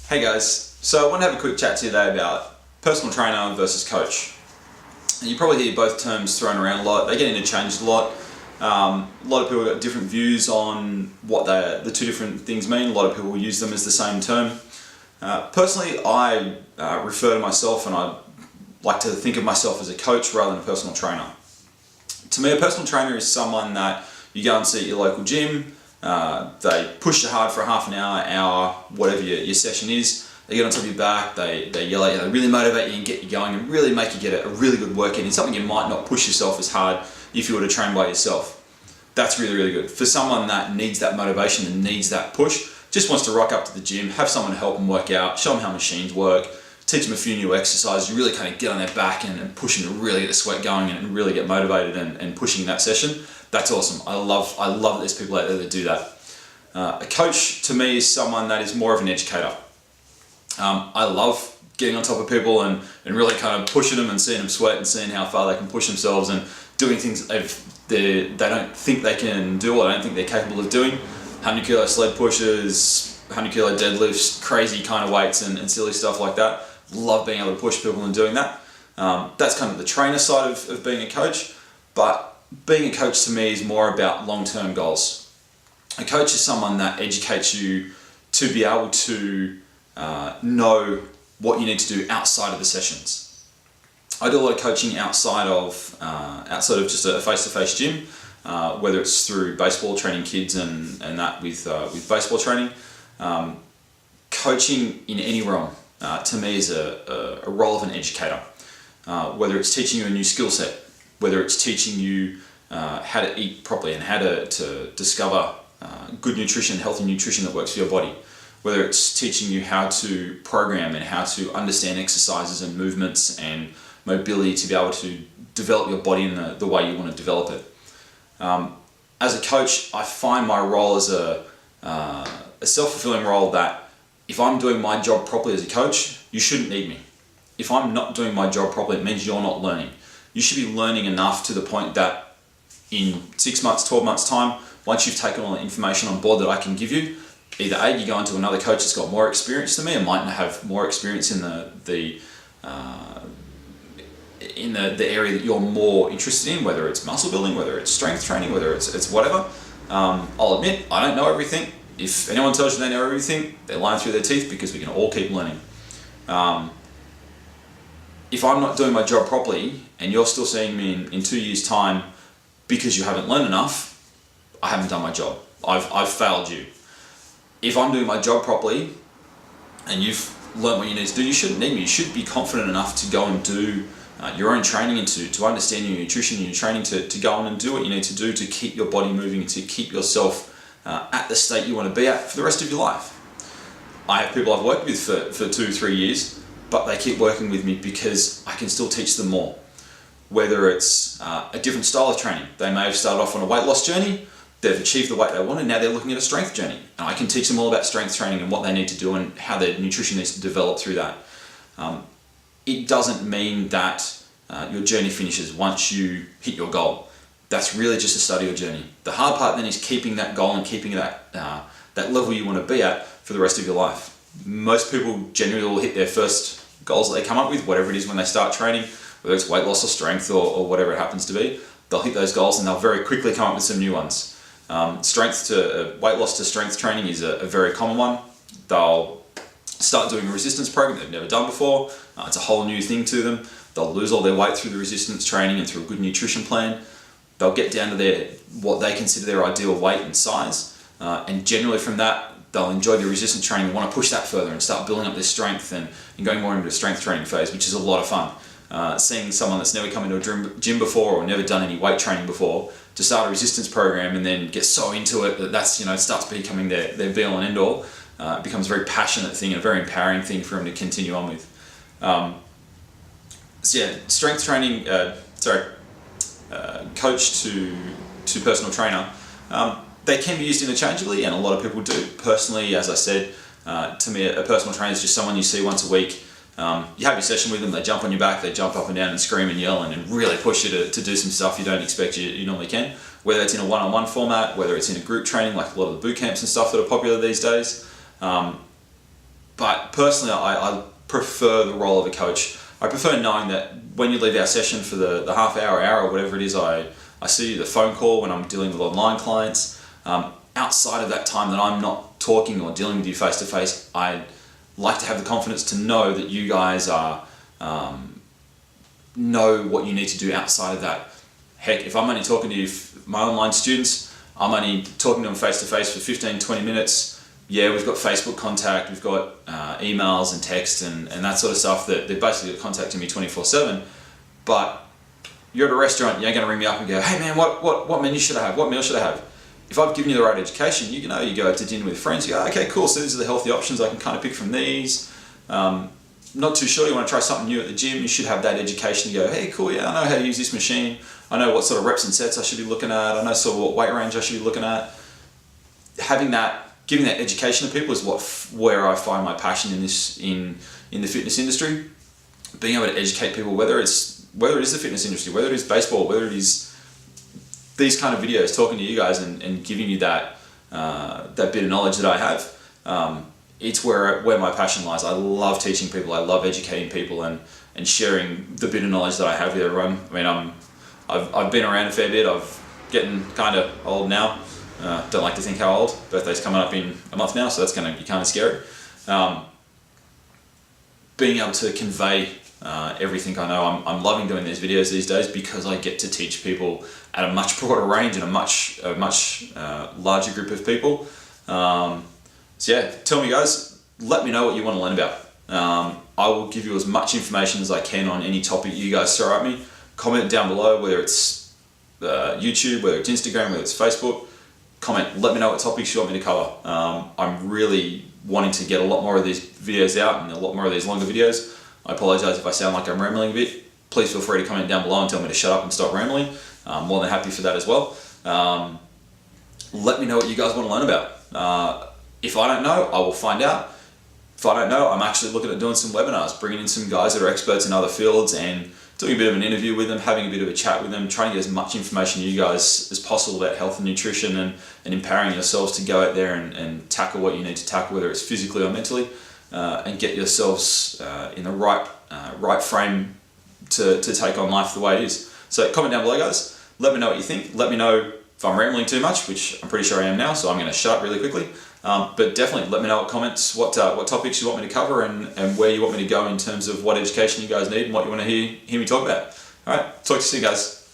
Hey guys, so I want to have a quick chat to you today about personal trainer versus coach. And you probably hear both terms thrown around a lot. They get interchanged a lot. A lot of people have got different views on what the two different things mean. A lot of people use them as the same term. Personally, I refer to myself and I like to think of myself as a coach rather than a personal trainer. To me, a personal trainer is someone that you go and see at your local gym. They push you hard for a half an hour, whatever your session is. They get on top of your back, they yell at you, they really motivate you and get you going and really make you get a really good workout in something you might not push yourself as hard if you were to train by yourself. That's really, really good. For someone that needs that motivation and needs that push, just wants to rock up to the gym, have someone to help them work out, show them how machines work, teach them a few new exercises, you really kind of get on their back and push them to really get the sweat going and really get motivated and pushing that session. That's awesome. I love that there's people out there that do that. A coach to me is someone that is more of an educator. I love getting on top of people and really kind of pushing them and seeing them sweat and seeing how far they can push themselves and doing things they don't think they can do or they don't think they're capable of doing. 100 kilo sled pushes, 100 kilo deadlifts, crazy kind of weights and silly stuff like that. Love being able to push people and doing that. That's kind of the trainer side of being a coach, but being a coach to me is more about long-term goals. A coach is someone that educates you to be able to know what you need to do outside of the sessions. I do a lot of coaching outside of just a face-to-face gym, whether it's through baseball, training kids and that with baseball training. Coaching in any realm to me is a role of an educator, whether it's teaching you a new skill set, whether it's teaching you how to eat properly and how to discover good nutrition, healthy nutrition that works for your body, whether it's teaching you how to program and how to understand exercises and movements and mobility to be able to develop your body in the way you want to develop it. As a coach, I find my role as a self-fulfilling role that if I'm doing my job properly as a coach, you shouldn't need me. If I'm not doing my job properly, it means you're not learning. You should be learning enough to the point that in 6 months, 12 months time, once you've taken all the information on board that I can give you, either A, you go into another coach that's got more experience than me and might have more experience in the area that you're more interested in, whether it's muscle building, whether it's strength training, whether it's whatever. I'll admit, I don't know everything. If anyone tells you they know everything, they're lying through their teeth because we can all keep learning. If I'm not doing my job properly and you're still seeing me in 2 years' time because you haven't learned enough, I haven't done my job. I've failed you. If I'm doing my job properly and you've learned what you need to do, you shouldn't need me. You should be confident enough to go and do your own training and to understand your nutrition and your training to go on and do what you need to do to keep your body moving and to keep yourself at the state you want to be at for the rest of your life. I have people I've worked with for 2-3 years, but they keep working with me because I can still teach them more. Whether it's a different style of training. They may have started off on a weight loss journey, they've achieved the weight they wanted, now they're looking at a strength journey. And I can teach them all about strength training and what they need to do and how their nutrition needs to develop through that. It doesn't mean that your journey finishes once you hit your goal. That's really just a start of your journey. The hard part then is keeping that goal and keeping that level you want to be at for the rest of your life. Most people generally will hit their first goals that they come up with, whatever it is when they start training, whether it's weight loss or strength or whatever it happens to be. They'll hit those goals and they'll very quickly come up with some new ones. Weight loss to strength training is a very common one. They'll start doing a resistance program they've never done before. It's a whole new thing to them. They'll lose all their weight through the resistance training and through a good nutrition plan. They'll get down to what they consider their ideal weight and size. And generally from that, they'll enjoy the resistance training and want to push that further and start building up their strength and going more into a strength training phase, which is a lot of fun. Seeing someone that's never come into a gym before or never done any weight training before to start a resistance program and then get so into it that starts becoming their be all and end all. It becomes a very passionate thing and a very empowering thing for them to continue on with. Strength training, coach to personal trainer, they can be used interchangeably and a lot of people do. Personally, as I said, to me a personal trainer is just someone you see once a week. You have your session with them, they jump on your back, they jump up and down and scream and yell and really push you to do some stuff you don't expect you normally can. Whether it's in a one-on-one format, whether it's in a group training like a lot of the boot camps and stuff that are popular these days. But personally, I prefer the role of a coach. I prefer knowing that when you leave our session for the half hour, or whatever it is, I see you the phone call when I'm dealing with online clients. Outside of that time that I'm not talking or dealing with you face to face, I like to have the confidence to know that you guys are know what you need to do outside of that. Heck, if I'm only talking to you, my online students, I'm only talking to them face to face for 15-20 minutes. Yeah, we've got Facebook contact, we've got emails and text and that sort of stuff that they're basically contacting me 24/7. But you're at a restaurant, you ain't gonna ring me up and go, hey man, what menu should I have? What meal should I have? If I've given you the right education, you know, you go to dinner with friends, you go, okay, cool, so these are the healthy options, I can kind of pick from these. Not too sure, you want to try something new at the gym, you should have that education to go, hey, cool, yeah, I know how to use this machine, I know what sort of reps and sets I should be looking at, I know sort of what weight range I should be looking at. Having that, giving that education to people is where I find my passion in this in the fitness industry. Being able to educate people, whether it is the fitness industry, whether it is baseball, whether it is these kind of videos, talking to you guys and giving you that bit of knowledge that I have. It's where my passion lies. I love teaching people. I love educating people and sharing the bit of knowledge that I have with everyone. I mean, I've been around a fair bit. I'm getting kind of old now. Don't like to think how old. Birthday's coming up in a month now, so that's going to be kind of scary. Being able to convey everything I know, I'm loving doing these videos these days because I get to teach people at a much broader range and a much larger group of people. So yeah, tell me guys, let me know what you want to learn about. I will give you as much information as I can on any topic you guys throw at me. Comment down below, whether it's YouTube, whether it's Instagram, whether it's Facebook. Comment, let me know what topics you want me to cover. I'm really wanting to get a lot more of these videos out and a lot more of these longer videos. I apologise if I sound like I'm rambling a bit. Please feel free to comment down below and tell me to shut up and stop rambling. I'm more than happy for that as well. Let me know what you guys want to learn about. If I don't know, I will find out. If I don't know, I'm actually looking at doing some webinars, bringing in some guys that are experts in other fields and doing a bit of an interview with them, having a bit of a chat with them, trying to get as much information to you guys as possible about health and nutrition and empowering yourselves to go out there and tackle what you need to tackle, whether it's physically or mentally, and get yourselves in the right frame to take on life the way it is. So comment down below guys, let me know what you think, let me know if I'm rambling too much, which I'm pretty sure I am now, so I'm going to shut up really quickly. But definitely let me know what comments, what topics you want me to cover and where you want me to go in terms of what education you guys need and what you want to hear me talk about. Alright, talk to you soon guys.